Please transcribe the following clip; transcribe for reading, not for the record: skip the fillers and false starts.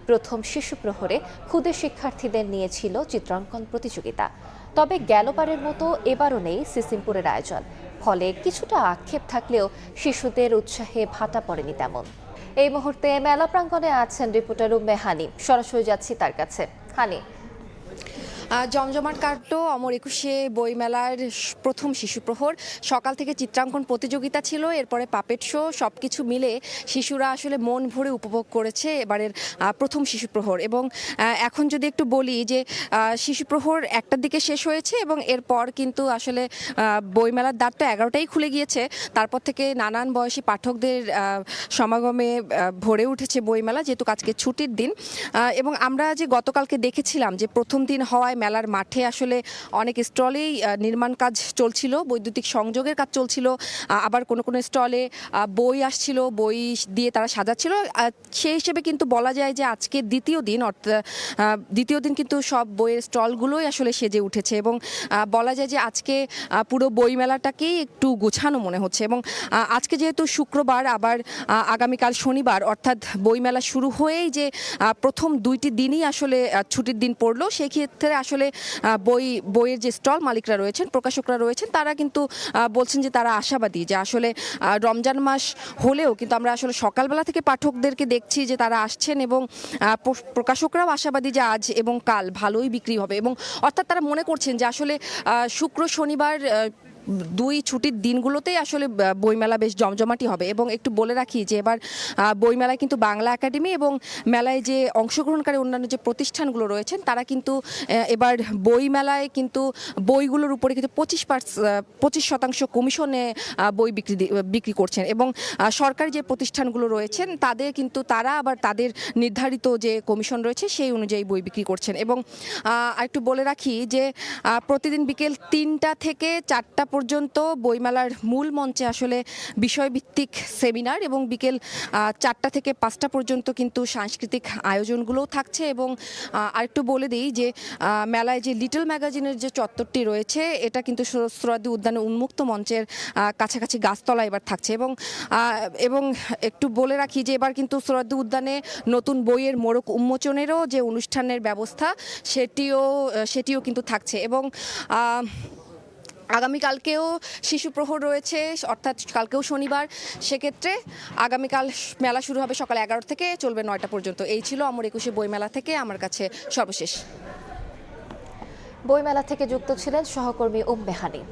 প্রথম শিশু প্রহরে ক্ষুদে শিক্ষার্থীদের নিয়েছিল চিত্রাঙ্কন প্রতিযোগিতা। তবে গেলবারের মতো এবারও নেই সিসিমপুরের আয়োজন, ফলে কিছুটা আক্ষেপ থাকলেও শিশুদের উৎসাহে ভাটা পড়েনি তেমন। এই মুহূর্তে মেলা প্রাঙ্গণে আছেন রিপোর্টার উম্মে হানি, সরাসরি যাচ্ছি তার কাছে। হানি, জমজমাট কাটলো অমর একুশে বইমেলার প্রথম শিশু প্রহর। সকাল থেকে চিত্রাঙ্কন প্রতিযোগিতা ছিল, এরপরে পাপেট শো, সবকিছু মিলে শিশুরা আসলে মন ভরে উপভোগ করেছে এবারের প্রথম শিশু প্রহর। এবং এখন যদি একটু বলি যে শিশু প্রহর 1টার দিকে শেষ হয়েছে এবং এরপর কিন্তু আসলে বইমেলার দ্বার তো 11টাই খুলে গিয়েছে। তারপর থেকে নানান বয়সী পাঠকদের সমাগমে ভরে উঠেছে বইমেলা, যেহেতু আজকে ছুটির দিন। এবং আমরা যে গতকালকে দেখেছিলাম যে প্রথম দিন হওয়ায় মেলার মাঠে আসলে অনেক স্টলেই নির্মাণ কাজ চলছিল, বৈদ্যুতিক সংযোগের কাজ চলছিল, আবার কোনো কোনো স্টলে বই আসছিল, বই দিয়ে তারা সাজাচ্ছিল। সেই হিসেবে কিন্তু বলা যায় যে আজকে দ্বিতীয় দিন কিন্তু সব বইয়ের স্টলগুলোই আসলে সেজে উঠেছে এবং বলা যায় যে আজকে পুরো বইমেলাটাকেই একটু গোছানো মনে হচ্ছে। এবং আজকে যেহেতু শুক্রবার, আবার আগামীকাল শনিবার, অর্থাৎ বইমেলা শুরু হয়েই যে প্রথম 2টি দিনই আসলে ছুটির দিন পড়লো, সেই ক্ষেত্রে আসলে বইয়ের যে স্টল মালিকরা রয়েছেন, প্রকাশকরা রয়েছেন, তারা কিন্তু বলছেন যে তারা আশাবাদী যে আসলে রমজান মাস হলেও কিন্তু আমরা আসলে সকালবেলা থেকে পাঠকদেরকে দেখছি যে তারা আসছেন এবং প্রকাশকরাও আশাবাদী যে আজ এবং কাল ভালোই বিক্রি হবে। এবং অর্থাৎ তারা মনে করছেন যে আসলে শুক্র শনিবার 2 ছুটির দিনগুলোতেই আসলে বইমেলা বেশ জমজমাটি হবে। এবং একটু বলে রাখি যে এবার বইমেলায় কিন্তু বাংলা একাডেমি এবং মেলায় যে অংশগ্রহণকারী অন্যান্য যে প্রতিষ্ঠানগুলো রয়েছেন, তারা কিন্তু এবার বইমেলায় কিন্তু বইগুলোর উপরে কিন্তু 25% কমিশনে বই বিক্রি করছেন। এবং সরকারি যে প্রতিষ্ঠানগুলো রয়েছেন তারা আবার তাদের নির্ধারিত যে কমিশন রয়েছে সেই অনুযায়ী বই বিক্রি করছেন। এবং একটু বলে রাখি যে প্রতিদিন বিকেল 3টা থেকে 4টা পর্যন্ত বইমেলার মূল মঞ্চে আসলে বিষয়ভিত্তিক সেমিনার এবং বিকেল 4টা থেকে 5টা পর্যন্ত কিন্তু সাংস্কৃতিক আয়োজনগুলোও থাকছে। এবং আরেকটু বলে দিই যে মেলায় যে লিটল ম্যাগাজিনের যে চত্বরটি রয়েছে, এটা কিন্তু সোহরাওয়ার্দী উদ্যানে উন্মুক্ত মঞ্চের কাছাকাছি গাছতলা এবার থাকছে। এবং একটু বলে রাখি যে এবার কিন্তু সোহরাওয়ার্দী উদ্যানে নতুন বইয়ের মোড়ক উন্মোচনেরও যে অনুষ্ঠানের ব্যবস্থা, সেটিও কিন্তু থাকছে। এবং আগামীকালকেও শিশু প্রহর রয়েছে, অর্থাৎ কালকেও শনিবার। সেক্ষেত্রে আগামীকাল মেলা শুরু হবে সকাল 11 থেকে, চলবে 9টা পর্যন্ত। এই ছিল অমর একুশে বইমেলা থেকে আমার কাছে সর্বশেষ। বইমেলা থেকে যুক্ত ছিলেন সহকর্মী উম্মে হানি।